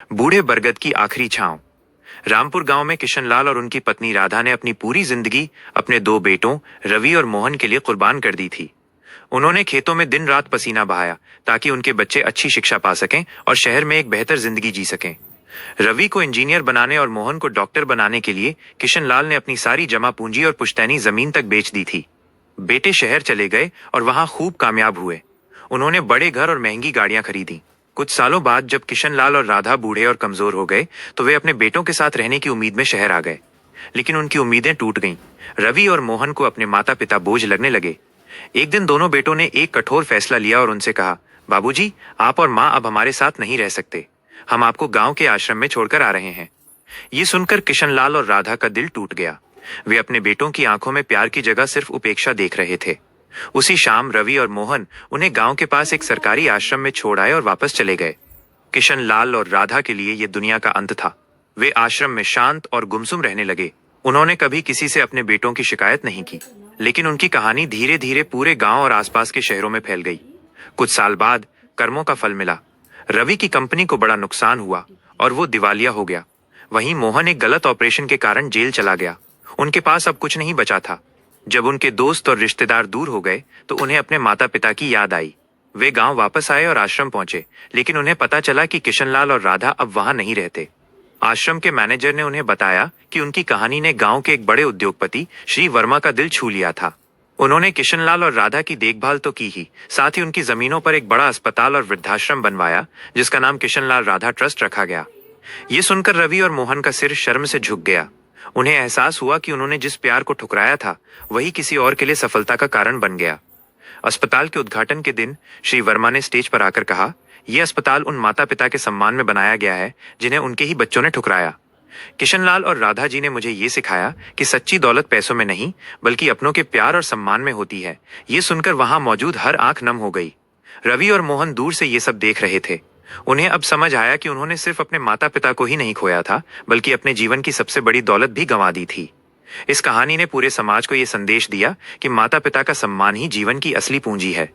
बूढ़े बरगद की आखिरी छांव। रामपुर गांव में किशनलाल और उनकी पत्नी राधा ने अपनी पूरी जिंदगी अपने दो बेटों रवि और मोहन के लिए कुर्बान कर दी थी। उन्होंने खेतों में दिन रात पसीना बहाया ताकि उनके बच्चे अच्छी शिक्षा पा सकें और शहर में एक बेहतर जिंदगी जी सकें। रवि को इंजीनियर बनाने और मोहन को डॉक्टर बनाने के लिए किशनलाल ने अपनी सारी जमा पूंजी और पुश्तैनी जमीन तक बेच दी थी। बेटे शहर चले गए और वहां खूब कामयाब हुए। उन्होंने बड़े घर और महंगी गाड़ियां खरीदी। कुछ सालों बाद जब किशनलाल और राधा बूढ़े और कमजोर हो गए तो वे अपने बेटों के साथ रहने की उम्मीद में शहर आ गए। लेकिन उनकी उम्मीदें टूट गईं। रवि और मोहन को अपने माता पिता बोझ लगने लगे। एक दिन दोनों बेटों ने एक कठोर फैसला लिया और उनसे कहा, बाबूजी, आप और माँ अब हमारे साथ नहीं रह सकते। हम आपको गांव के आश्रम में छोड़कर आ रहे हैं। ये सुनकर किशनलाल और राधा का दिल टूट गया। वे अपने बेटों की आंखों में प्यार की जगह सिर्फ उपेक्षा देख रहे थे। उसी शाम रवि और मोहन उन्हें गांव के पास एक सरकारी आश्रम में छोड़ आए और वापस चले गए। किशनलाल और राधा के लिए यह दुनिया का अंत था। वे आश्रम में शांत और गुमसुम रहने लगे। उन्होंने कभी किसी से अपने बेटों की शिकायत नहीं की, लेकिन उनकी कहानी धीरे धीरे पूरे गांव और आसपास के शहरों में फैल गई। कुछ साल बाद कर्मों का फल मिला। रवि की कंपनी को बड़ा नुकसान हुआ और वो दिवालिया हो गया। वहीं मोहन एक गलत ऑपरेशन के कारण जेल चला गया। उनके पास अब कुछ नहीं बचा था। जब उनके दोस्त और रिश्तेदार दूर हो गए तो उन्हें अपने माता पिता की याद आई। वे गांव वापस आए और आश्रम पहुंचे, लेकिन उन्हें पता चला कि किशनलाल और राधा अब वहां नहीं रहते। आश्रम के मैनेजर ने उन्हें बताया कि उनकी कहानी ने गांव के एक बड़े उद्योगपति श्री वर्मा का दिल छू लिया था। उन्होंने किशनलाल और राधा की देखभाल तो की ही, साथ ही उनकी जमीनों पर एक बड़ा अस्पताल और वृद्धाश्रम बनवाया, जिसका नाम किशनलाल राधा ट्रस्ट रखा गया। ये सुनकर रवि और मोहन का सिर शर्म से झुक गया। उन्हें एहसास हुआ कि उन्होंने जिस प्यार को ठुकराया था वही किसी और के लिए सफलता का कारण बन गया। अस्पताल के उद्घाटन के दिन श्री वर्मा ने स्टेज पर आकर कहा, यह अस्पताल उन माता पिता के सम्मान में बनाया गया है जिन्हें उनके ही बच्चों ने ठुकराया। किशनलाल और राधा जी ने मुझे ये सिखाया कि सच्ची दौलत पैसों में नहीं बल्कि अपनों के प्यार और सम्मान में होती है। ये सुनकर वहां मौजूद हर आंख नम हो गई। रवि और मोहन दूर से ये सब देख रहे थे। उन्हें अब समझ आया कि उन्होंने सिर्फ अपने माता पिता को ही नहीं खोया था, बल्कि अपने जीवन की सबसे बड़ी दौलत भी गंवा दी थी। इस कहानी ने पूरे समाज को यह संदेश दिया कि माता पिता का सम्मान ही जीवन की असली पूंजी है।